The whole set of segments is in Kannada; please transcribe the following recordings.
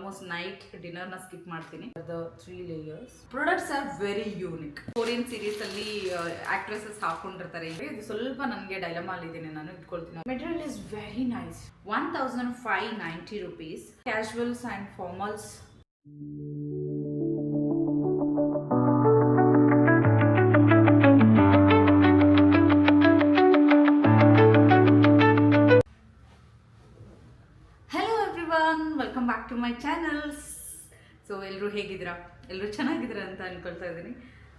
ಆಲ್ಮೋಸ್ಟ್ ನೈಟ್ ಡಿನ್ನರ್ನ ಸ್ಕಿಪ್ ಮಾಡ್ತೀನಿ. The 3 layers products are very unique. Korean series ಅಲ್ಲಿ ಆಕ್ಟ್ರೆಸಸ್ ಹಾಕೊಂಡಿರ್ತಾರೆ. ಇದು ಸ್ವಲ್ಪ ನನಗೆ ಡೈಲಮಾಲ್ ಇದ್ದೀನಿ, ನಾನು ಇಟ್ಕೊಳ್ತೀನಿ. Material is very nice. 1590 rupees. Casuals and formals. Welcome back to my channels. So ಎಲ್ಲರೂ ಹೇಗಿದ್ದೀರಾ? ಎಲ್ಲರೂ ಚೆನ್ನಾಗಿದ್ದೀರಾ ಅಂತ ಅನ್ಕೊಳ್ತಾ ಇದ್ದೀನಿ.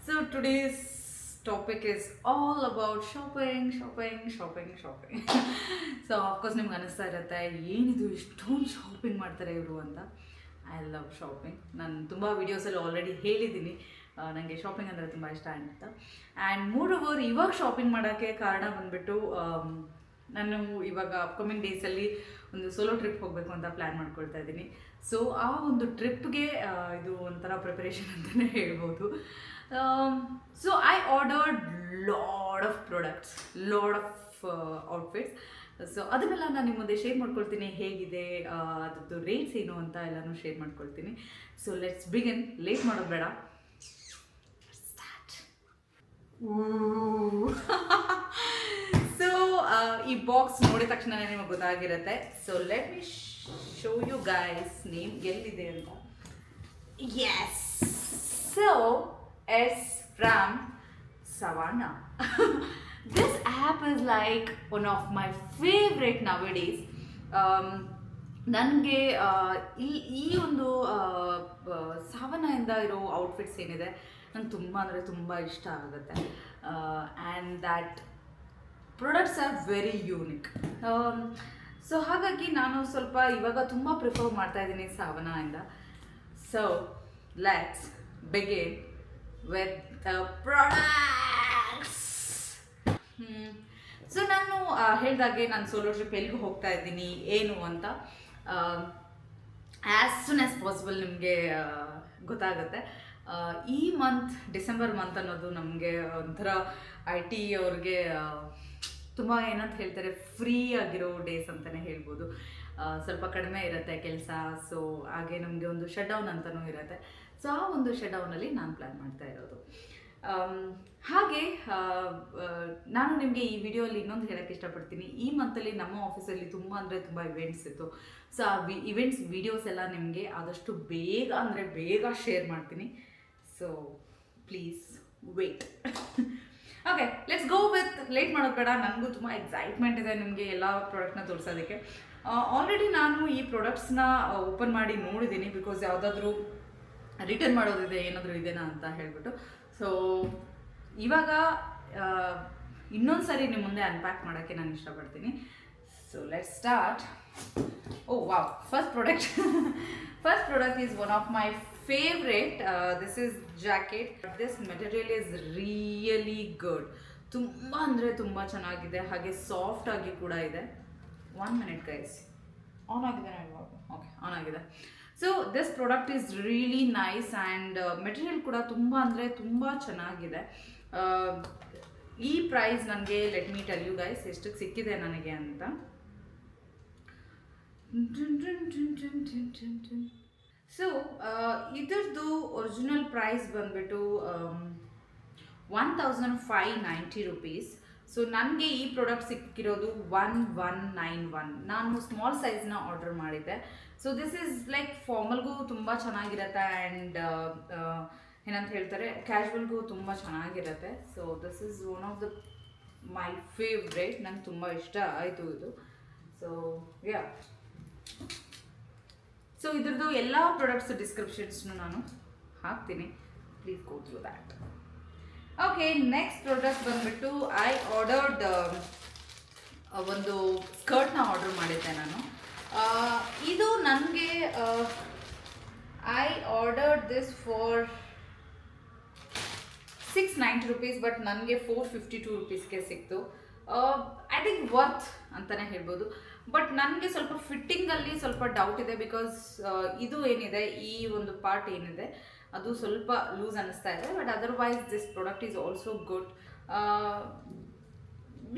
So today's topic is all about shopping. So of course ನಿಮ್ಗೆ ಅನಿಸ್ತಾ ಇರುತ್ತೆ, ಏನಿದು ಇಷ್ಟೊಂದು ಶಾಪಿಂಗ್ ಮಾಡ್ತಾರೆ ಇವರು ಅಂತ. I love shopping. ನಾನು ತುಂಬ ವೀಡಿಯೋಸಲ್ಲಿ ಆಲ್ರೆಡಿ ಹೇಳಿದ್ದೀನಿ, ನನಗೆ ಶಾಪಿಂಗ್ ಅಂದರೆ ತುಂಬ ಇಷ್ಟ ಅಂತ. ಆ್ಯಂಡ್ ಮೋರ್ ಓವರ್ ಇವಾಗ ಶಾಪಿಂಗ್ ಮಾಡೋಕ್ಕೆ ಕಾರಣ ಬಂದುಬಿಟ್ಟು, ನಾನು ಇವಾಗ ಅಪ್ಕಮಿಂಗ್ ಡೇಸಲ್ಲಿ ಒಂದು ಸೋಲೋ ಟ್ರಿಪ್ ಹೋಗಬೇಕು ಅಂತ ಪ್ಲ್ಯಾನ್ ಮಾಡ್ಕೊಳ್ತಾ ಇದ್ದೀನಿ. ಸೊ ಆ ಒಂದು ಟ್ರಿಪ್ಗೆ ಇದು ಒಂಥರ ಪ್ರಿಪರೇಷನ್ ಅಂತಲೇ ಹೇಳ್ಬೋದು. So I ordered lot of products, lot of outfits. So ಅದನ್ನೆಲ್ಲ ನಾನು ನಿಮ್ಮ ಮುಂದೆ ಶೇರ್ ಮಾಡ್ಕೊಳ್ತೀನಿ. ಹೇಗಿದೆ, ಅದ್ರದ್ದು ರೇಟ್ಸ್ ಏನು ಅಂತ ಎಲ್ಲನೂ ಶೇರ್ ಮಾಡ್ಕೊಳ್ತೀನಿ. So let's begin. ಲೇಟ್ ಮಾಡೋದು ಬೇಡ, ಸ್ಟಾರ್ಟ್. ಈ ಬಾಕ್ಸ್ ನೋಡಿದ ತಕ್ಷಣ ನಿಮಗೆ ಗೊತ್ತಾಗಿರುತ್ತೆ. So let me show you guys name ಎಲ್ಲಿದೆ ಅಂತ. Yes, so it's from Savana. This app is like one of my favorite nowadays. ನನಗೆ ಈ ಒಂದು ಸಾವನಾಯಿಂದ ಇರೋ ಔಟ್ಫಿಟ್ಸ್ ಏನಿದೆ ನಂಗೆ ತುಂಬ ಅಂದರೆ ತುಂಬ ಇಷ್ಟ ಆಗುತ್ತೆ. And that products are very unique. So ಹಾಗಾಗಿ ನಾನು ಸ್ವಲ್ಪ ಇವಾಗ ತುಂಬ ಪ್ರಿಫರ್ ಮಾಡ್ತಾ ಇದ್ದೀನಿ ಸಾವನಾಯಿಂದ. So let's begin with the products. So ನಾನು ಹೇಳಿದಾಗೆ ನಾನು ಸೋಲೋ ಟ್ರಿಪ್ ಎಲ್ಲಿಗೂ ಹೋಗ್ತಾ ಇದ್ದೀನಿ ಏನು ಅಂತ ಆ್ಯಸ್ ಸೂನ್ ಆ್ಯಸ್ ಪಾಸಿಬಲ್ ನಿಮಗೆ ಗೊತ್ತಾಗುತ್ತೆ. ಈ ಮಂತ್ ಡಿಸೆಂಬರ್ ಮಂತ್ ಅನ್ನೋದು ನಮಗೆ ಒಂಥರ IT ಅವ್ರಿಗೆ ತುಂಬ ಏನಂತ ಹೇಳ್ತಾರೆ, ಫ್ರೀ ಆಗಿರೋ ಡೇಸ್ ಅಂತಲೇ ಹೇಳ್ಬೋದು. ಸ್ವಲ್ಪ ಕಡಿಮೆ ಇರುತ್ತೆ ಕೆಲಸ. ಸೊ ಹಾಗೆ ನಮಗೆ ಒಂದು ಶಟ್ ಡೌನ್ ಅಂತಲೂ ಇರುತ್ತೆ. ಸೊ ಆ ಒಂದು ಶಟ್ ಡೌನಲ್ಲಿ ನಾನು ಪ್ಲ್ಯಾನ್ ಮಾಡ್ತಾ ಇರೋದು. ಹಾಗೆ ನಾನು ನಿಮಗೆ ಈ ವಿಡಿಯೋಲ್ಲಿ ಇನ್ನೊಂದು ಹೇಳೋಕ್ಕೆ ಇಷ್ಟಪಡ್ತೀನಿ. ಈ ಮಂತಲ್ಲಿ ನಮ್ಮ ಆಫೀಸಲ್ಲಿ ತುಂಬ ಅಂದರೆ ತುಂಬ ಇವೆಂಟ್ಸ್ ಇತ್ತು. ಸೊ ಆ ಇವೆಂಟ್ಸ್ ವೀಡಿಯೋಸ್ ಎಲ್ಲ ನಿಮಗೆ ಆದಷ್ಟು ಬೇಗ ಅಂದರೆ ಬೇಗ ಶೇರ್ ಮಾಡ್ತೀನಿ. So please wait. Okay, let's go with. Late ಮಾಡೋದು ಬೇಡ, ನನಗೂ ತುಂಬ ಎಕ್ಸೈಟ್ಮೆಂಟ್ ಇದೆ ನಿಮಗೆ ಎಲ್ಲ ಪ್ರಾಡಕ್ಟ್ನ ತೋರಿಸೋದಕ್ಕೆ. ಆಲ್ರೆಡಿ ನಾನು ಈ ಪ್ರಾಡಕ್ಟ್ಸ್ನ ಓಪನ್ ಮಾಡಿ ನೋಡಿದ್ದೀನಿ, ಬಿಕಾಸ್ ಯಾವುದಾದ್ರೂ ರಿಟರ್ನ್ ಮಾಡೋದಿದೆ ಏನಾದರೂ ಇದೆನಾ ಅಂತ ಹೇಳ್ಬಿಟ್ಟು. ಸೊ ಇವಾಗ ಇನ್ನೊಂದು ಸರಿ ನಿಮ್ಮ ಮುಂದೆ ಅನ್ಪ್ಯಾಕ್ ಮಾಡೋಕ್ಕೆ ನಾನು ಇಷ್ಟಪಡ್ತೀನಿ. So let's start. Oh wow, first product is one of my favourite. This is jacket. This material is really good. ತುಂಬ ಅಂದರೆ ತುಂಬ ಚೆನ್ನಾಗಿದೆ, ಹಾಗೆ ಸಾಫ್ಟ್ ಆಗಿ ಕೂಡ ಇದೆ. 1 minute ಗೈಸ್, ಆನ್ ಆಗಿದೆ ಇವಾಗ? ಓಕೆ, ಆನ್ ಆಗಿದೆ. So this product is really nice and material ಕೂಡ ತುಂಬ ಅಂದರೆ ತುಂಬ ಚೆನ್ನಾಗಿದೆ. ಈ ಪ್ರೈಸ್ ನನಗೆ, let me tell you guys ಎಷ್ಟಕ್ಕೆ ಸಿಕ್ಕಿದೆ ನನಗೆ ಅಂತ. ಸೊ ಇದ್ರದ್ದು ಒರಿಜಿನಲ್ ಪ್ರೈಸ್ ಬಂದ್ಬಿಟ್ಟು 1590 rupees. ಸೊ ನನಗೆ ಈ ಪ್ರಾಡಕ್ಟ್ ಸಿಕ್ಕಿರೋದು 1191. ನಾನು ಸ್ಮಾಲ್ ಸೈಜ್ನ ಆರ್ಡರ್ ಮಾಡಿದ್ದೆ. ಸೊ ದಿಸ್ ಈಸ್ ಲೈಕ್ ಫಾರ್ಮಲ್ಗೂ ತುಂಬ ಚೆನ್ನಾಗಿರುತ್ತೆ ಆ್ಯಂಡ್ ಏನಂತ ಹೇಳ್ತಾರೆ, ಕ್ಯಾಶುವಲ್ಗೂ ತುಂಬ ಚೆನ್ನಾಗಿರುತ್ತೆ. So this is one of the my favourite. ನಂಗೆ ತುಂಬ ಇಷ್ಟ ಆಯಿತು ಇದು. ಸೊ ಯಾ, ಸೊ ಇದ್ರದ್ದು ಎಲ್ಲ ಪ್ರಾಡಕ್ಟ್ಸ್ ಡಿಸ್ಕ್ರಿಪ್ಷನ್ಸ್ನು ನಾನು ಹಾಕ್ತೀನಿ, please go through that. Okay, next product ಬಂದುಬಿಟ್ಟು ಐ ಆರ್ಡರ್ಡ್ ಒಂದು ಸ್ಕರ್ಟ್ನ ಆರ್ಡರ್ ಮಾಡಿದ್ದೆ ನಾನು. ಇದು ನನಗೆ I ordered this for 690 rupees, but ನನಗೆ 452 rupeesಗೆ ಸಿಕ್ತು. ಐ ಥಿಂಕ್ ವರ್ತ್ ಅಂತಲೇ ಹೇಳ್ಬೋದು. ಬಟ್ ನನಗೆ ಸ್ವಲ್ಪ ಫಿಟ್ಟಿಂಗಲ್ಲಿ ಸ್ವಲ್ಪ ಡೌಟ್ ಇದೆ, ಬಿಕಾಸ್ ಇದು ಏನಿದೆ, ಈ ಒಂದು ಪಾರ್ಟ್ ಏನಿದೆ ಅದು ಸ್ವಲ್ಪ ಲೂಸ್ ಅನ್ನಿಸ್ತಾ ಇದೆ. But otherwise this product is also good.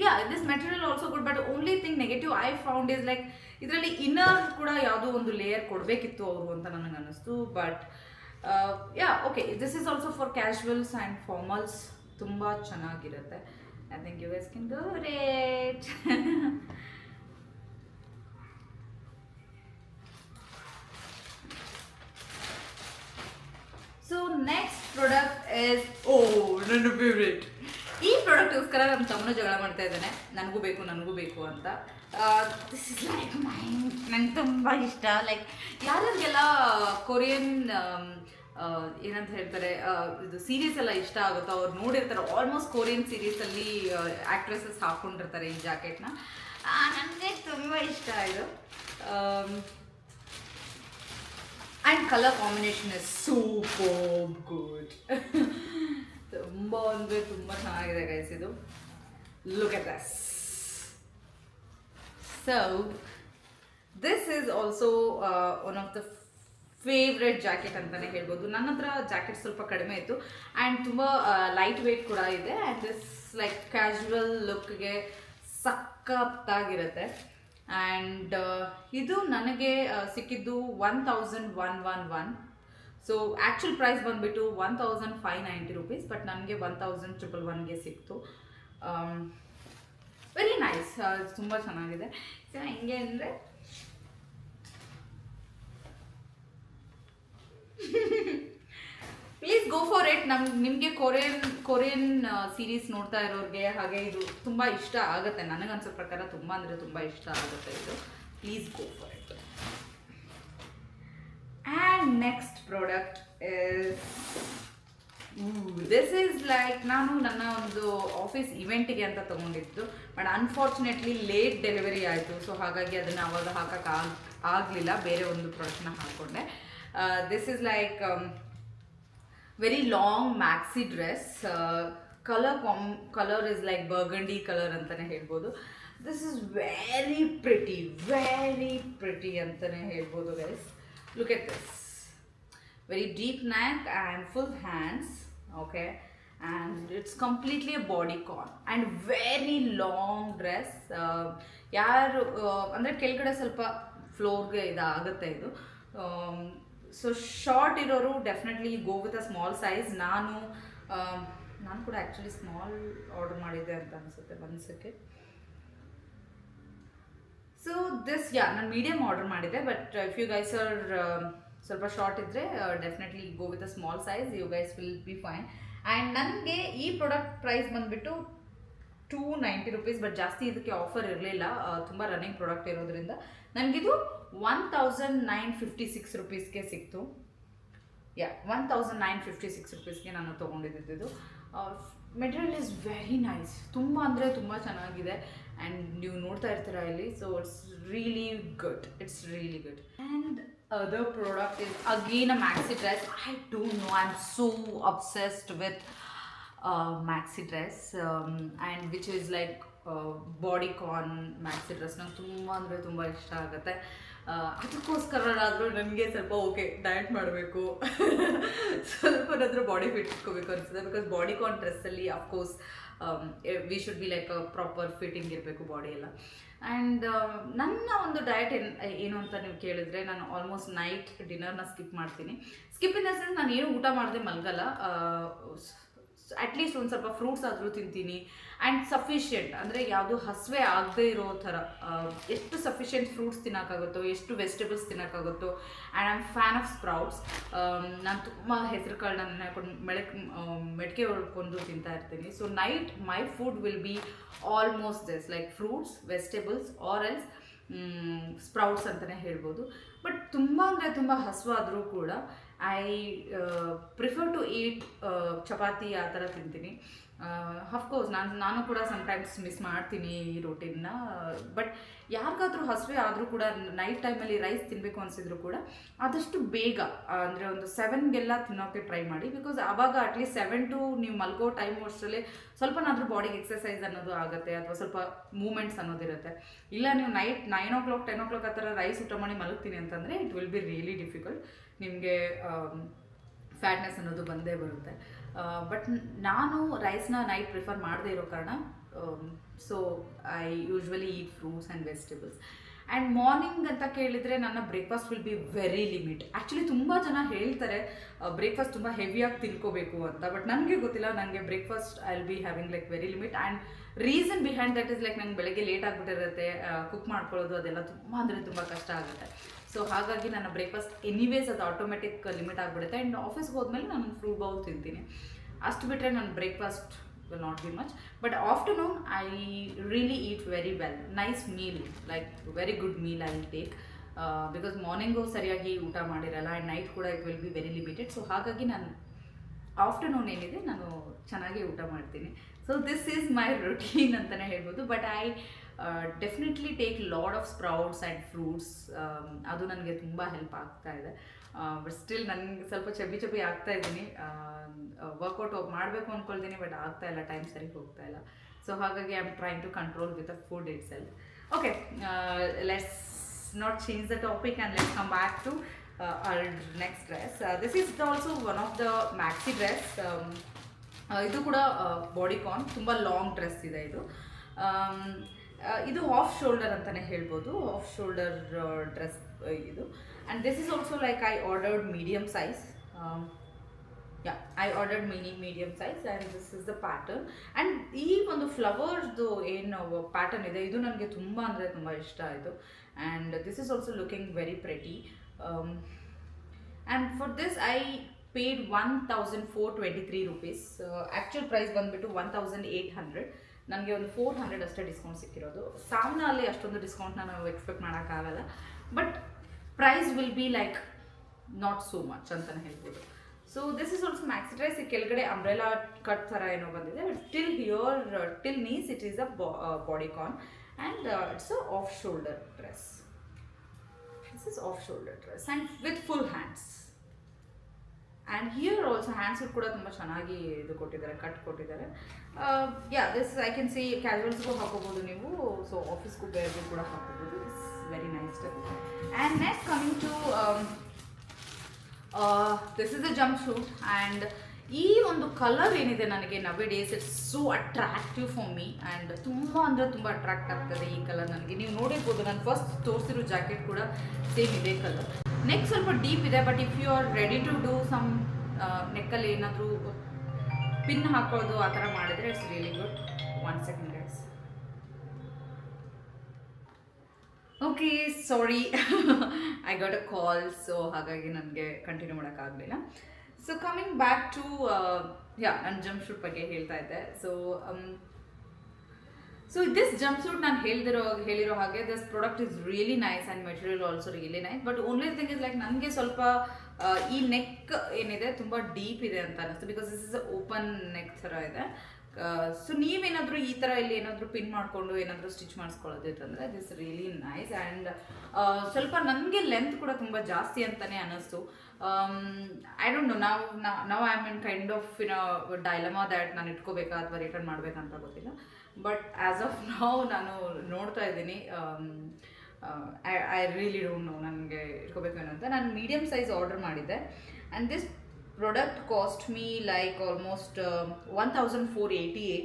Yeah, this material also good. But only thing negative I found is like ಇದರಲ್ಲಿ ಇನ್ನರ್ ಕೂಡ ಯಾವುದೋ ಒಂದು ಲೇಯರ್ ಕೊಡಬೇಕಿತ್ತು ಅವರು ಅಂತ ನನಗೆ ಅನ್ನಿಸ್ತು. But yeah okay, this is also for casuals and formals. ತುಂಬ ಚೆನ್ನಾಗಿರುತ್ತೆ. I think you guys can go rate. So next product is ನನ್ನ ಫೇವ್ರೇಟ್. ಈ ಪ್ರಾಡಕ್ಟ್ಗೋಸ್ಕರ ನಮ್ಮ ತಮ್ಮನ ಜಗಳ ಮಾಡ್ತಾ ಇದ್ದಾನೆ, ನನಗೂ ಬೇಕು ಅಂತ. ದಿಸ್ ಇಸ್ ಲೈಕ್ ನಂಗೆ ತುಂಬ ಇಷ್ಟ. ಲೈಕ್ ಯಾರಿಗೆಲ್ಲ ಕೊರಿಯನ್ ಏನಂತ ಹೇಳ್ತಾರೆ, ಇದು ಸೀರೀಸ್ ಎಲ್ಲ ಇಷ್ಟ ಆಗುತ್ತೋ ಅವ್ರು ನೋಡಿರ್ತಾರೆ. ಆಲ್ಮೋಸ್ಟ್ ಕೊರಿಯನ್ ಸೀರೀಸಲ್ಲಿ ಆ್ಯಕ್ಟ್ರೆಸಸ್ ಹಾಕ್ಕೊಂಡಿರ್ತಾರೆ ಈ ಜಾಕೆಟ್ನ. ನನಗೆ ತುಂಬ ಇಷ್ಟ ಇದು. And colour combination is super good. ತುಂಬ ಅಂದರೆ ತುಂಬ ಚೆನ್ನಾಗಿದೆ ಗೈಸ್ ಇದು. Look at this. So this is also one of the favourite jacket ಅಂತಲೇ ಹೇಳ್ಬೋದು. ನನ್ನ ಹತ್ರ ಜಾಕೆಟ್ ಸ್ವಲ್ಪ ಕಡಿಮೆ ಇತ್ತು ಆ್ಯಂಡ್ ತುಂಬ ಲೈಟ್ ವೇಟ್ ಕೂಡ ಇದೆ. ಆ್ಯಂಡ್ ದಿಸ್ ಲೈಕ್ ಕ್ಯಾಶುವಲ್ ಲುಕ್ಗೆ ಸಖತ್ತಾಗಿರುತ್ತೆ. ಆ್ಯಂಡ್ ಇದು ನನಗೆ ಸಿಕ್ಕಿದ್ದು 1111. ಸೊ ಆ್ಯಕ್ಚುಲ್ ಪ್ರೈಸ್ ಬಂದುಬಿಟ್ಟು 1590 rupees, ಬಟ್ ನನಗೆ 1111ಗೆ ಸಿಕ್ತು. ವೆರಿ ನೈಸ್, ತುಂಬ ಚೆನ್ನಾಗಿದೆ. ಹೆಂಗೆ ಅಂದರೆ ಪ್ಲೀಸ್ ಗೋ ಫಾರ್ ಇಟ್. ನಿಮಗೆ ಕೊರಿಯನ್ ಸೀರೀಸ್ ನೋಡ್ತಾ ಇರೋರಿಗೆ ಹಾಗೆ ಇದು ತುಂಬ ಇಷ್ಟ ಆಗುತ್ತೆ. ನನಗನ್ಸೋ ಪ್ರಕಾರ ತುಂಬ ಅಂದರೆ ತುಂಬ ಇಷ್ಟ ಆಗುತ್ತೆ ಇದು. Please go for it. And next product is this is like, ನಾನು ನನ್ನ ಒಂದು ಆಫೀಸ್ ಇವೆಂಟಿಗೆ ಅಂತ ತೊಗೊಂಡಿದ್ದು. ಬಟ್ ಅನ್ಫಾರ್ಚುನೇಟ್ಲಿ ಲೇಟ್ ಡೆಲಿವರಿ ಆಯಿತು. ಸೊ ಹಾಗಾಗಿ ಅದನ್ನು ಅವಾಗ ಹಾಕೋಕ್ಕೆ ಆಗಲಿಲ್ಲ, ಬೇರೆ ಒಂದು ಪ್ರಾಡಕ್ಟ್ನ ಹಾಕ್ಕೊಂಡೆ. This is like very long maxi dress. Colour is like burgundy colour ಅಂತಲೇ ಹೇಳ್ಬೋದು. ದಿಸ್ ಇಸ್ ವೆರಿ ಪ್ರಿಟಿ ಅಂತಲೇ ಹೇಳ್ಬೋದು guys. Look at this. Very deep neck and full hands, okay, and it's completely a bodycon and very long dress. ಯಾರು ಅಂದರೆ ಕೆಳಗಡೆ ಸ್ವಲ್ಪ ಫ್ಲೋರ್ಗೆ ಇದಾಗುತ್ತೆ ಇದು. ಸೊ ಶಾರ್ಟ್ ಇರೋರು definitely go with a small size. ನಾನು ಕೂಡ ಆ್ಯಕ್ಚುಲಿ ಸ್ಮಾಲ್ ಆರ್ಡರ್ ಮಾಡಿದ್ದೆ ಅಂತ ಅನಿಸುತ್ತೆ. ಒಂದು ಸೆಕೆಂಡ್. ಸೊ ದಿಸ್ ನಾನು ಮೀಡಿಯಮ್ ಆರ್ಡರ್ ಮಾಡಿದ್ದೆ. But if you guys are ಸ್ವಲ್ಪ ಶಾರ್ಟ್ ಇದ್ದರೆ definitely go with a small size, you guys will be fine. And ನನಗೆ ಈ ಪ್ರಾಡಕ್ಟ್ ಪ್ರೈಸ್ ಬಂದುಬಿಟ್ಟು 290 rupees, ಬಟ್ ಜಾಸ್ತಿ ಇದಕ್ಕೆ ಆಫರ್ ಇರಲಿಲ್ಲ. ತುಂಬ ರನ್ನಿಂಗ್ ಪ್ರಾಡಕ್ಟ್ ಇರೋದ್ರಿಂದ ನನಗಿದು 1956 rupeesಗೆ ಸಿಕ್ತು. 1956 rupeesಗೆ ನಾನು ತೊಗೊಂಡಿದ್ದು. Material is very nice. ತುಂಬ ಅಂದರೆ ತುಂಬ ಚೆನ್ನಾಗಿದೆ. ಆ್ಯಂಡ್ ನೀವು ನೋಡ್ತಾ ಇರ್ತೀರಾ ಇಲ್ಲಿ. So it's really good. And other product is again a maxi dress. I don't know, I'm so obsessed with maxi dress, and which is like bodycon maxi dress. ನಂಗೆ ತುಂಬ ಅಂದರೆ ತುಂಬ ಇಷ್ಟ ಆಗುತ್ತೆ. ಅದಕ್ಕೋಸ್ಕರನಾದರೂ ನನಗೆ ಸ್ವಲ್ಪ ಓಕೆ ಡಯಟ್ ಮಾಡಬೇಕು, ಸ್ವಲ್ಪನಾದರೂ ಬಾಡಿ ಫಿಟ್ ಇಟ್ಕೋಬೇಕು ಅನಿಸುತ್ತೆ. ಬಿಕಾಸ್ ಬಾಡಿಕಾನ್ ಡ್ರೆಸ್ಸಲ್ಲಿ of course we should be like proper fitting ಇರಬೇಕು ಬಾಡಿ ಎಲ್ಲ. ಆ್ಯಂಡ್ ನನ್ನ ಒಂದು ಡಯಟ್ ಏನು ಅಂತ ನೀವು ಕೇಳಿದ್ರೆ, ನಾನು ಆಲ್ಮೋಸ್ಟ್ ನೈಟ್ ಡಿನ್ನರ್ನ ಸ್ಕಿಪ್ ಮಾಡ್ತೀನಿ. ಸ್ಕಿಪ್ ಇನ್ ದ ಸೆನ್ಸ್ ನಾನು ಏನು ಊಟ ಮಾಡದೆ ಮಲಗಲ್ಲ. ಅಟ್ಲೀಸ್ಟ್ ಒಂದು ಸ್ವಲ್ಪ ಫ್ರೂಟ್ಸ್ ಆದರೂ ತಿಂತೀನಿ. ಆ್ಯಂಡ್ ಸಫಿಷಿಯೆಂಟ್ ಅಂದರೆ ಯಾವುದು ಹಸಿವೆ ಆಗದೆ ಇರೋ ಥರ ಎಷ್ಟು ಸಫಿಷಿಯೆಂಟ್ ಫ್ರೂಟ್ಸ್ ತಿನ್ನೋಕ್ಕಾಗುತ್ತೋ, ಎಷ್ಟು ವೆಜಿಟೇಬಲ್ಸ್ ತಿನ್ನೋಕ್ಕಾಗುತ್ತೋ. And I am fan of sprouts. ನಾನು ತುಂಬ ಹೆಸರು ಕಾಳನ್ನ ಹಾಕೊಂಡು ಮೆಡಿಕೆ ಹೊಡ್ಕೊಂಡು ತಿಂತಾ ಇರ್ತೀನಿ. So night my food will be almost this, like fruits, vegetables or else sprouts ಅಂತಲೇ ಹೇಳ್ಬೋದು. ಬಟ್ ತುಂಬ ಅಂದರೆ ತುಂಬ ಹಸುವಾದರೂ ಕೂಡ I prefer to eat chapati ಆ ಥರ ತಿಂತೀನಿ. ಅಫ್ಕೋರ್ಸ್ ನಾನು ಕೂಡ ಸಮ್ಟೈಮ್ಸ್ ಮಿಸ್ ಮಾಡ್ತೀನಿ ಈ ರೋಟಿನ್ನ. ಬಟ್ ಯಾರಿಗಾದ್ರೂ ಹಸಿವೆ ಆದರೂ ಕೂಡ ನೈಟ್ ಟೈಮಲ್ಲಿ ರೈಸ್ ತಿನ್ನಬೇಕು ಅನಿಸಿದ್ರು ಕೂಡ ಆದಷ್ಟು ಬೇಗ ಅಂದರೆ ಒಂದು 7ಗೆಲ್ಲ ತಿನ್ನೋಕ್ಕೆ ಟ್ರೈ ಮಾಡಿ. ಬಿಕಾಸ್ ಆವಾಗ ಅಟ್ಲೀಸ್ಟ್ 7 to ನೀವು ಮಲ್ಗೋ ಟೈಮ್ ಅಷ್ಟರಲ್ಲೇ ಸ್ವಲ್ಪನಾದರೂ ಬಾಡಿಗೆ ಎಕ್ಸಸೈಸ್ ಅನ್ನೋದು ಆಗುತ್ತೆ, ಅಥವಾ ಸ್ವಲ್ಪ ಮೂಮೆಂಟ್ಸ್ ಅನ್ನೋದಿರುತ್ತೆ. ಇಲ್ಲ ನೀವು ನೈಟ್ 9 o'clock 10 o'clock ಆ ಥರ ರೈಸ್ ಊಟ ಮಾಡಿ ಮಲಗ್ತೀನಿ ಅಂತಂದರೆ it will be really difficult. ನಿಮಗೆ ಫ್ಯಾಟ್ನೆಸ್ ಅನ್ನೋದು ಬಂದೇ ಬರುತ್ತೆ. ಬಟ್ ನಾನು ರೈಸ್ನ ನೈಟ್ ಪ್ರಿಫರ್ ಮಾಡದೇ ಇರೋ ಕಾರಣ so I usually eat fruits and vegetables. And morning ಅಂತ ಕೇಳಿದರೆ ನನ್ನ breakfast will be very limit. Actually ತುಂಬ ಜನ ಹೇಳ್ತಾರೆ ಬ್ರೇಕ್ಫಾಸ್ಟ್ ತುಂಬ ಹೆವಿಯಾಗಿ ತಿನ್ಕೋಬೇಕು ಅಂತ, ಬಟ್ ನನಗೆ ಗೊತ್ತಿಲ್ಲ. ನನಗೆ breakfast I will be having like very limit. And reason behind that is like ನಂಗೆ ಬೆಳಗ್ಗೆ ಲೇಟ್ ಆಗಿಬಿಟ್ಟಿರುತ್ತೆ, ಕುಕ್ ಮಾಡ್ಕೊಳ್ಳೋದು ಅದೆಲ್ಲ ತುಂಬ ಅಂದರೆ ತುಂಬ ಕಷ್ಟ ಆಗುತ್ತೆ. ಸೊ ಹಾಗಾಗಿ ನನ್ನ ಬ್ರೇಕ್ಫಾಸ್ಟ್ ಎನಿವೇಸ್ ಅದು ಆಟೋಮೆಟಿಕ್ ಲಿಮಿಟ್ ಆಗಿಬಿಡುತ್ತೆ. ಆ್ಯಂಡ್ ಆಫೀಸ್ಗೆ ಹೋದ್ಮೇಲೆ ನಾನು ಫ್ರೂಟ್ ಬೌಲ್ ತಿಂತೀನಿ, ಅಷ್ಟು ಬಿಟ್ಟರೆ ನನ್ನ breakfast will not be much. But afternoon I really eat very well, nice meal, like very good meal I will take, because morning ಸರಿಯಾಗಿ ಊಟ ಮಾಡಿರಲ್ಲ ಆ್ಯಂಡ್ ನೈಟ್ ಕೂಡ it will be very limited. So ಹಾಗಾಗಿ ನಾನು ಆಫ್ಟರ್ನೂನ್ ಏನಿದೆ ನಾನು ಚೆನ್ನಾಗಿ ಊಟ ಮಾಡ್ತೀನಿ. So this is my routine ಅಂತಲೇ ಹೇಳ್ಬೋದು. But I definitely take lot of sprouts and fruits. ಅದು ನನಗೆ ತುಂಬ ಹೆಲ್ಪ್ ಆಗ್ತಾ ಇದೆ. ಬಟ್ ಸ್ಟಿಲ್ ನನಗೆ ಸ್ವಲ್ಪ ಚಬ್ಬಿ ಆಗ್ತಾ ಇದ್ದೀನಿ. ವರ್ಕೌಟ್ ಮಾಡಬೇಕು ಅಂದ್ಕೊಳ್ತೀನಿ, ಬಟ್ ಆಗ್ತಾ ಇಲ್ಲ, ಟೈಮ್ ಸರಿ ಹೋಗ್ತಾ ಇಲ್ಲ. ಸೊ ಹಾಗಾಗಿ I am trying to control with the food itself. Okay, let's not change the topic and let's come back to our next dress. This is also one of the maxi dress. ಇದು ಕೂಡ ಬಾಡಿಕಾನ್, ತುಂಬ ಲಾಂಗ್ ಡ್ರೆಸ್ ಇದೆ ಇದು. ಇದು ಆಫ್ ಶೋಲ್ಡರ್ ಅಂತಲೇ ಹೇಳ್ಬೋದು, ಆಫ್ ಶೋಲ್ಡರ್ ಡ್ರೆಸ್ ಇದು. And this is also like I ordered medium size. I ordered medium size and this is the pattern. And ಈ ಒಂದು ಫ್ಲವರ್ಸ್ದು ಏನು ಪ್ಯಾಟರ್ನ್ ಇದೆ ಇದು ನನಗೆ ತುಂಬ ಅಂದರೆ ತುಂಬ ಇಷ್ಟ ಆಯಿತು. And this is also looking very pretty. And for this I paid 1,423 rupees. Actual price ಬಂದುಬಿಟ್ಟು 1,800. ನನಗೆ ಒಂದು 400 ಅಷ್ಟೇ ಡಿಸ್ಕೌಂಟ್ ಸಿಕ್ಕಿರೋದು. ಸಾಮ್ನಲ್ಲಿ ಅಷ್ಟೊಂದು ಡಿಸ್ಕೌಂಟ್ನ ನಾವು ಎಕ್ಸ್ಪೆಕ್ಟ್ ಮಾಡೋಕ್ಕಾಗಲ್ಲ, but price will be like not so much ಅಂತಲೇ ಹೇಳ್ಬೋದು. So this is also maxi dress. ಈ ಕೆಳಗಡೆ ಅಂಬ್ರೆಲಾ ಕಟ್ ಥರ ಏನೋ ಬಂದಿದೆ, but till here till knees it is a bodycon and it's a off shoulder dress. This is off shoulder dress and with full hands. And here also hands ಕೂಡ ತುಂಬ ಚೆನ್ನಾಗಿ ಇದು ಕೊಟ್ಟಿದ್ದಾರೆ, ಕಟ್ ಕೊಟ್ಟಿದ್ದಾರೆ. ದಿಸ್ ಐ ಕ್ಯಾನ್ ಸಿ ಕ್ಯಾಶುವಲ್ಸ್ಗೂ ಹಾಕೋಬೋದು ನೀವು, ಸೊ ಆಫೀಸ್ಗೂ ಬೇರೆ ಕೂಡ ಹಾಕೋಬೋದು. It's very nice step. And next coming to this is a jumpsuit. And ಈ ಒಂದು ಕಲರ್ ಏನಿದೆ ನನಗೆ nowadays it's so attractive for me. And ತುಂಬ ಅಂದರೆ ತುಂಬ ಅಟ್ರಾಕ್ಟ್ ಆಗ್ತದೆ ಈ ಕಲರ್ ನನಗೆ. ನೀವು ನೋಡಿರ್ಬೋದು ನಾನು ಫಸ್ಟ್ ತೋರಿಸಿರೋ ಜಾಕೆಟ್ ಕೂಡ ಸೇಮ್ ಇದೇ ಕಲರ್. ನೆಕ್ ಸ್ವಲ್ಪ ಡೀಪ್ ಇದೆ, but if you are ready to do some ನೆಕ್ಕಲ್ಲಿ ಏನಾದರೂ ಪಿನ್ ಹಾಕೋದು ಆ ಥರ ಮಾಡಿದರೆ it's really good. 1 second guys. Okay, sorry I got a call, so ಹಾಗಾಗಿ ನನಗೆ ಕಂಟಿನ್ಯೂ ಮಾಡೋಕ್ಕಾಗಲಿಲ್ಲ. ಸೊ ಕಮಿಂಗ್ ಬ್ಯಾಕ್ ಟು ನಾನು ಜಂಪ್ ಶೂಟ್ ಬಗ್ಗೆ ಹೇಳ್ತಾ ಇದ್ದೆ. ಸೊ ದಿಸ್ ಜಂಪ್ ಸೂಟ್ ನಾನು ಹೇಳಿರೋ ಹಾಗೆ this product is really nice and material also really nice. But only thing is like ನನಗೆ ಸ್ವಲ್ಪ ಈ ನೆಕ್ ಏನಿದೆ ತುಂಬ ಡೀಪ್ ಇದೆ ಅಂತ ಅನ್ನಿಸ್ತು, because this is open neck ಥರ ಇದೆ. ಸೊ ನೀವೇನಾದರೂ ಈ ಥರ ಇಲ್ಲಿ ಏನಾದರೂ ಪಿನ್ ಮಾಡಿಕೊಂಡು ಏನಾದರೂ ಸ್ಟಿಚ್ ಮಾಡಿಸ್ಕೊಳ್ಳೋದಿತ್ತಂದರೆ ದಿಸ್ ರಿಯಲಿ ನೈಸ್. ಆ್ಯಂಡ್ ಸ್ವಲ್ಪ ನನಗೆ ಲೆಂತ್ ಕೂಡ ತುಂಬ ಜಾಸ್ತಿ ಅಂತಲೇ ಅನ್ನಿಸ್ತು. ಐ ಡೋಂಟ್ ನೋ, ನಾವು I am in kind of in dilemma that ನಾನು ಇಟ್ಕೋಬೇಕಾ ಅಥವಾ ರಿಟರ್ನ್ ಮಾಡಬೇಕಂತ ಗೊತ್ತಿಲ್ಲ. ಬಟ್ ಆ್ಯಸ್ ಆಫ್ ನೌ ನಾನು ನೋಡ್ತಾ ಇದ್ದೀನಿ, ಐ ರಿಯಲಿ ಡೋಂಟ್ ನೋ ನನಗೆ ಇಟ್ಕೋಬೇಕೇನೋ ಅಂತ. ನಾನು ಮೀಡಿಯಮ್ ಸೈಜ್ ಆರ್ಡರ್ ಮಾಡಿದ್ದೆ and this product cost me like almost 1,488,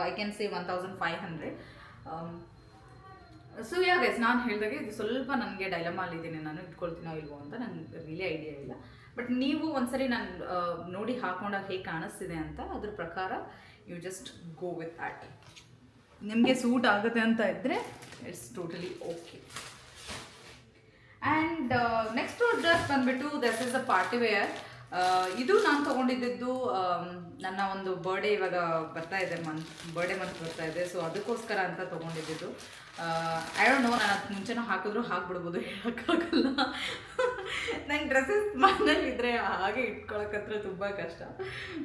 I can say 1,500. So guys, ನಾನು ಹೇಳಿದಾಗೆ ಇದು ಸ್ವಲ್ಪ ನನಗೆ ಡೈಲಮಾಲಿದ್ದೀನಿ, ನಾನು ಇಟ್ಕೊಳ್ತೀನೋ ಇಲ್ವೋ ಅಂತ ನನಗೆ ರಿಯಲಿ ಐಡಿಯಾ ಇಲ್ಲ. ಬಟ್ ನೀವು ಒಂದ್ಸರಿ ನಾನು ನೋಡಿ ಹಾಕೊಂಡಾಗ ಹೇಗೆ ಕಾಣಿಸ್ತಿದೆ ಅಂತ ಅದ್ರ ಪ್ರಕಾರ you just go with that. ನಿಮಗೆ ಸೂಟ್ ಆಗುತ್ತೆ ಅಂತ ಇದ್ದರೆ it's totally okay. And next dress ಬಂದುಬಿಟ್ಟು this is a party wear. ಇದು ನಾನು ತೊಗೊಂಡಿದ್ದು ನನ್ನ ಒಂದು ಬರ್ಡೇ ಇವಾಗ ಬರ್ತಾ ಇದೆ, ಬರ್ಡೇ ಮಂತ್ ಬರ್ತಾ ಇದೆ, ಸೊ ಅದಕ್ಕೋಸ್ಕರ ಅಂತ ತೊಗೊಂಡಿದ್ದು. ಐ ಡೋಂಟ್ ನೋ, ನಾನು ಅದು ಮುಂಚೆನೂ ಹಾಕಿದ್ರು ಹಾಕ್ಬಿಡ್ಬೋದು, ಹೇಳೋಕ್ಕಾಗಲ್ಲ. ನಂಗೆ ಡ್ರೆಸ್ಸಸ್ ಮನೇಲಿದ್ದರೆ ಹಾಗೆ ಇಟ್ಕೊಳಕ್ಕತ್ರ ತುಂಬ ಕಷ್ಟ.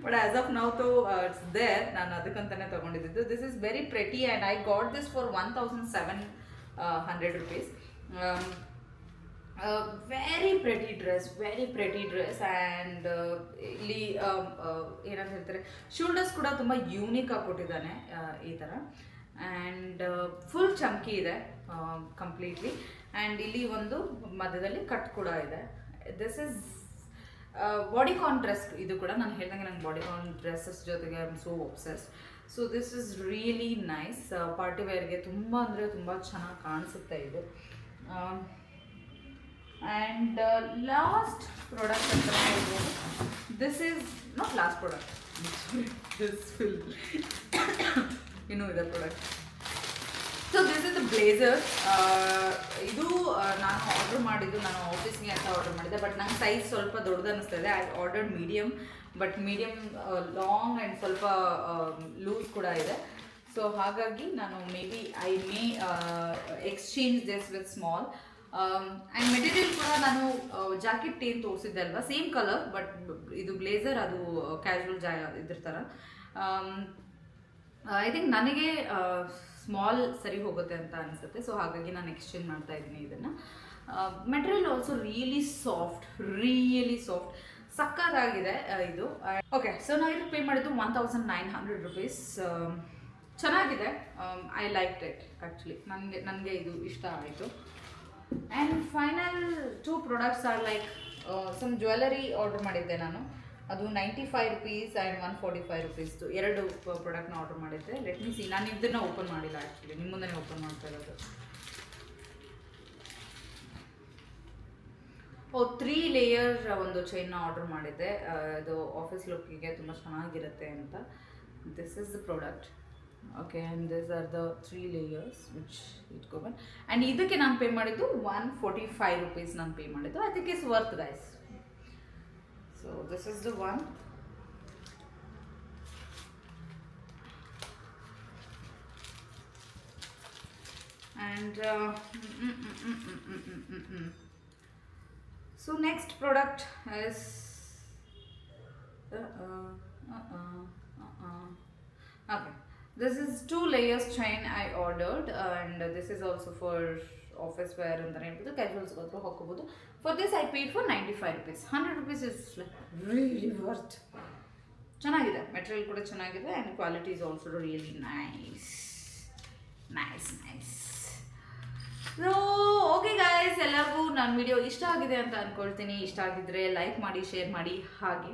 ಬಟ್ ಆ್ಯಸ್ ಆಫ್ ನೌ ತೋ ಇಟ್ಸ್ ದೇರ್, ನಾನು ಅದಕ್ಕಂತಲೇ ತೊಗೊಂಡಿದ್ದು. This is very pretty and I got this for 1,700 rupees. Very pretty dress. And ಇಲ್ಲಿ ಏನಂತ ಹೇಳ್ತಾರೆ, ಶೋಲ್ಡರ್ಸ್ ಕೂಡ ತುಂಬ ಯೂನಿಕ್ ಆಗಿ ಕೊಟ್ಟಿದ್ದಾನೆ ಈ ಥರ. ಆ್ಯಂಡ್ ಫುಲ್ ಚಮ್ಕಿ ಇದೆ ಕಂಪ್ಲೀಟ್ಲಿ. ಆ್ಯಂಡ್ ಇಲ್ಲಿ ಒಂದು ಮಧ್ಯದಲ್ಲಿ ಕಟ್ ಕೂಡ ಇದೆ. This is bodycon dress. ಇದು ಕೂಡ ನಾನು ಹೇಳ್ದಂಗೆ ನಂಗೆ ಬಾಡಿಕಾನ್ ಡ್ರೆಸ್ಸಸ್ ಜೊತೆಗೆ I am so obsessed. So this is really nice. Party ವೇರ್ಗೆ ತುಂಬ ಅಂದರೆ ತುಂಬ ಚೆನ್ನಾಗಿ ಕಾಣಿಸುತ್ತೆ ಇದು. ಆ್ಯಂಡ್ ಲಾಸ್ಟ್ ಪ್ರಾಡಕ್ಟ್ ಅಂತ ಹೇಳ್ಬೋದು. This is not last product, this will ಇನ್ನೂ ಇದೆ product. So this is the blazer. ಇದು ನಾನು ಆರ್ಡರ್ ಮಾಡಿದ್ದು, ನಾನು ಆಫೀಸ್ಗೆ ಅಂತ ಆರ್ಡರ್ ಮಾಡಿದ್ದೆ, ಬಟ್ ನಂಗೆ ಸೈಜ್ ಸ್ವಲ್ಪ ದೊಡ್ಡದು ಅನ್ನಿಸ್ತಾ ಇದೆ. I ordered medium, but medium long and ಸ್ವಲ್ಪ ಲೂಸ್ ಕೂಡ ಇದೆ. ಸೊ ಹಾಗಾಗಿ ನಾನು I may exchange this with small. And material ಕೂಡ ನಾನು ಜಾಕೆಟ್ ಏನು ತೋರಿಸಿದ್ದೆ ಅಲ್ವಾ, ಸೇಮ್ ಕಲರ್, ಬಟ್ ಇದು ಬ್ಲೇಸರ್, ಅದು ಕ್ಯಾಶುವಲ್ ಇದ್ರ ಥರ. ಐ ಥಿಂಕ್ ನನಗೆ ಸ್ಮಾಲ್ ಸರಿ ಹೋಗುತ್ತೆ ಅಂತ ಅನಿಸುತ್ತೆ. ಸೊ ಹಾಗಾಗಿ ನಾನು ಎಕ್ಸ್ಚೇಂಜ್ ಮಾಡ್ತಾ ಇದ್ದೀನಿ ಇದನ್ನು. ಮೆಟೀರಿಯಲ್ ಆಲ್ಸೋ ರಿಯಲಿ ಸಾಫ್ಟ್, ಸಕ್ಕತ್ತಾಗಿದೆ ಇದು. ಓಕೆ, ಸೊ ನಾನು ಇದಕ್ಕೆ ಪೇ ಮಾಡಿದ್ದು 1900 rupees. ಚೆನ್ನಾಗಿದೆ. I like it actually. ನನಗೆ ಇದು ಇಷ್ಟ ಆಯಿತು. And final 2 products are like some jewellery order ಮಾಡಿದ್ದೆ ನಾನು. ಅದು 95 rupees ಆ್ಯಂಡ್ 145 rupees. 2 ಪ್ರಾಡಕ್ಟ್ನ ಆರ್ಡರ್ ಮಾಡಿದ್ದೆ. ಲೆಟ್ ಮಿ ಸಿ, ನಾನು ಇದನ್ನು ಓಪನ್ ಮಾಡಿಲ್ಲ ಆ್ಯಕ್ಚುಲಿ, ನಿಮ್ಮ ಮುಂದೆ ಓಪನ್ ಮಾಡ್ತಾ ಇರೋದು. 3 ಲೇಯರ್ ಒಂದು ಚೈನ್ನ ಆರ್ಡರ್ ಮಾಡಿದ್ದೆ. ಇದು ಆಫೀಸ್ ಲುಕ್ಕಿಗೆ ತುಂಬ ಚೆನ್ನಾಗಿರುತ್ತೆ ಅಂತ. This is the product. Okay, and this are the 3 layers which it Govan. And ಇದಕ್ಕೆ ನಾನು ಪೇ ಮಾಡಿದ್ದು 145 rupees ನಾನು ಪೇ ಮಾಡಿದ್ದು. I think it's worth guys. So this is the one. And so next product is okay, this is 2 layers chain I ordered, and this is also for office wear and the casuals also ಹಾಕೋಬಹುದು. For this I paid for 95 rupees. 100 rupees is like really worth. ಚೆನ್ನಾಗಿದೆ, ಮೆಟೀರಿಯಲ್ ಕೂಡ ಚೆನ್ನಾಗಿದೆ, and quality is also really nice. So okay guys, ಎಲ್ಲರಿಗೂ ನನ್ನ ವಿಡಿಯೋ ಇಷ್ಟ ಆಗಿದೆ ಅಂತ ಅಂದ್ಕೊಳ್ತೀನಿ. ಇಷ್ಟ ಆಗಿದ್ದರೆ ಲೈಕ್ ಮಾಡಿ, ಶೇರ್ ಮಾಡಿ, ಹಾಗೆ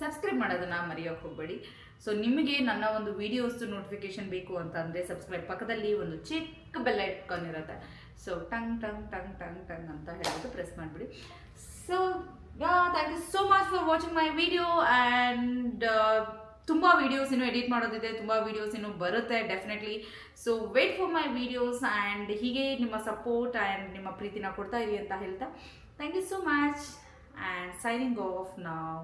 ಸಬ್ಸ್ಕ್ರೈಬ್ ಮಾಡೋದನ್ನು ಮರೆಯೋಕ್ಕೆ ಹೋಗಬೇಡಿ. ಸೊ ನಿಮಗೆ ನನ್ನ ಒಂದು ವೀಡಿಯೋಸ್ ನೋಟಿಫಿಕೇಶನ್ ಬೇಕು ಅಂತ ಅಂದರೆ ಸಬ್ಸ್ಕ್ರೈಬ್ ಪಕ್ಕದಲ್ಲಿ ಒಂದು ಚಿಕ್ಕ ಬೆಲ್ ಐಕಾನ್ ಇರುತ್ತೆ. ಸೊ ಟಂಗ್ ಟಂಗ್ ಟಂಗ್ ಟಂಗ್ ಟಂಗ್ ಅಂತ ಹೇಳಿಬಿಟ್ಟು ಪ್ರೆಸ್ ಮಾಡಿಬಿಡಿ. So thank you so much for watching my video. And ತುಂಬ ವೀಡಿಯೋಸ್ ಇನ್ನೂ ಎಡಿಟ್ ಮಾಡೋದಿದೆ, ತುಂಬ ವೀಡಿಯೋಸ್ ಇನ್ನೂ ಬರುತ್ತೆ definitely. So wait for my videos. And ಹೀಗೆ ನಿಮ್ಮ ಸಪೋರ್ಟ್ ಆ್ಯಂಡ್ ನಿಮ್ಮ ಪ್ರೀತಿನ ಕೊಡ್ತಾ ಇರಿ ಅಂತ ಹೇಳ್ತಾ thank you so much and signing off ನಾವ್.